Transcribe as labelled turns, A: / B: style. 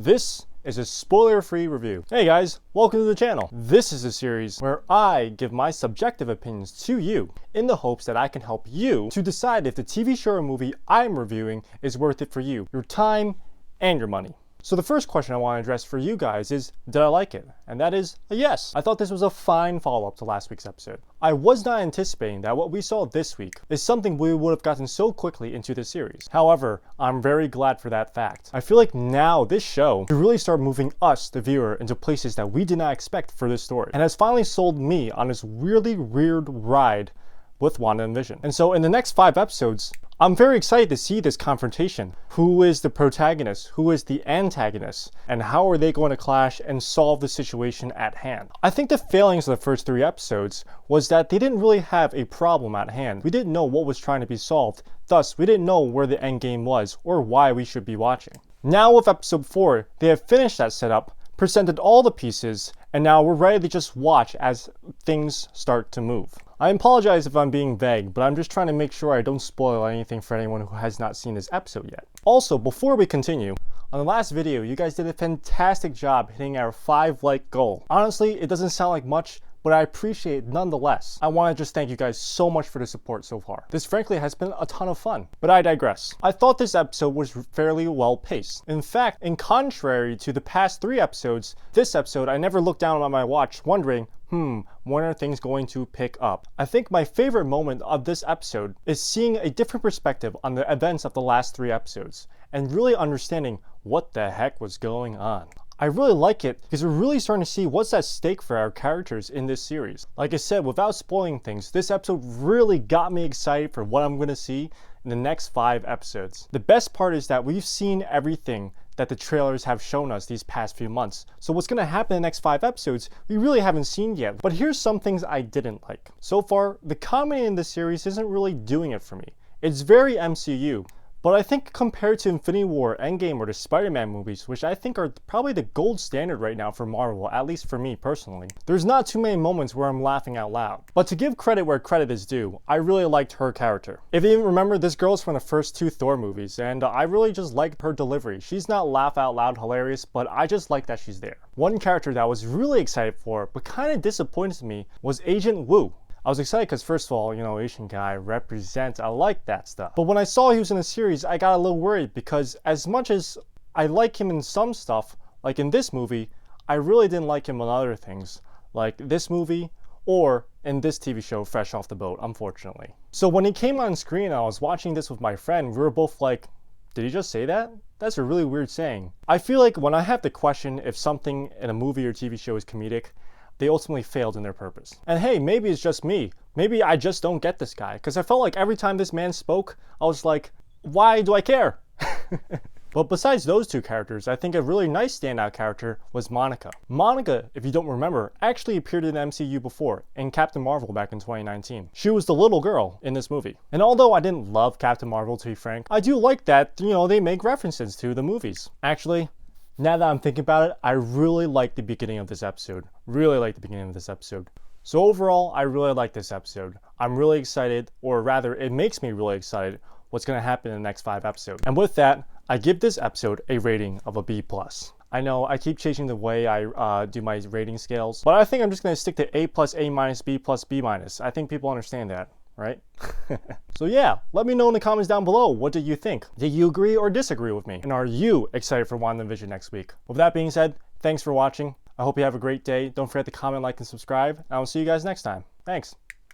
A: This is a spoiler-free review. Hey guys, welcome to the channel. This is a series where I give my subjective opinions to you in the hopes that I can help you to decide if the TV show or movie I'm reviewing is worth it for you, your time, and your money. So the first question I want to address for you guys is, did I like it? And that is a yes. I thought this was a fine follow-up to last week's episode. I was not anticipating that what we saw this week is something we would have gotten so quickly into the series. However, I'm very glad for that fact. I feel like now this show can really start moving us, the viewer, into places that we did not expect for this story, and has finally sold me on this really weird ride with WandaVision. And so in the next 5 episodes, I'm very excited to see this confrontation. Who is the protagonist? Who is the antagonist? And how are they going to clash and solve the situation at hand? I think the failings of the first 3 episodes was that they didn't really have a problem at hand. We didn't know what was trying to be solved. Thus, we didn't know where the end game was or why we should be watching. Now with episode 4, they have finished that setup, presented all the pieces, and now we're ready to just watch as things start to move. I apologize if I'm being vague, but I'm just trying to make sure I don't spoil anything for anyone who has not seen this episode yet. Also, before we continue, on the last video, you guys did a fantastic job hitting our 5 like goal. Honestly, it doesn't sound like much, but I appreciate it nonetheless. I want to just thank you guys so much for the support so far. This frankly has been a ton of fun, but I digress. I thought this episode was fairly well paced. In fact, in contrary to the past 3 episodes, this episode I never looked down at my watch wondering, when are things going to pick up? I think my favorite moment of this episode is seeing a different perspective on the events of the last 3 episodes and really understanding what the heck was going on. I really like it because we're really starting to see what's at stake for our characters in this series. Like I said, without spoiling things, this episode really got me excited for what I'm going to see in the next 5 episodes. The best part is that we've seen everything that the trailers have shown us these past few months. So what's going to happen in the next 5 episodes, we really haven't seen yet. But here's some things I didn't like. So far, the comedy in this series isn't really doing it for me. It's very MCU. But I think compared to Infinity War, Endgame, or the Spider-Man movies, which I think are probably the gold standard right now for Marvel, at least for me personally, there's not too many moments where I'm laughing out loud. But to give credit where credit is due, I really liked her character. If you even remember, this girl's from the first 2 Thor movies, and I really just liked her delivery. She's not laugh out loud hilarious, but I just like that she's there. One character that I was really excited for, but kind of disappointed me, was Agent Woo. I was excited because first of all, Asian guy represents, I like that stuff. But when I saw he was in the series, I got a little worried because as much as I like him in some stuff, like in this movie, I really didn't like him on other things, like this movie or in this TV show, Fresh Off the Boat, unfortunately. So when he came on screen and I was watching this with my friend, we were both like, did he just say that? That's a really weird saying. I feel like when I have to question if something in a movie or TV show is comedic, they ultimately failed in their purpose. And hey, maybe it's just me. Maybe I just don't get this guy. Because I felt like every time this man spoke, I was like, why do I care? But besides those 2 characters, I think a really nice standout character was Monica. Monica, if you don't remember, actually appeared in the MCU before, in Captain Marvel back in 2019. She was the little girl in this movie. And although I didn't love Captain Marvel, to be frank, I do like that, they make references to the movies. Actually, now that I'm thinking about it, I really like the beginning of this episode. So overall, I really like this episode. I'm really excited, or rather, it makes me really excited what's going to happen in the next 5 episodes. And with that, I give this episode a rating of a B+. I know I keep changing the way I do my rating scales, but I think I'm just going to stick to A+, A-, B+, B-. I think people understand that, right? So yeah, let me know in the comments down below, what did you think? Did you agree or disagree with me? And are you excited for WandaVision next week? With that being said, thanks for watching. I hope you have a great day. Don't forget to comment, like, and subscribe. And I will see you guys next time. Thanks.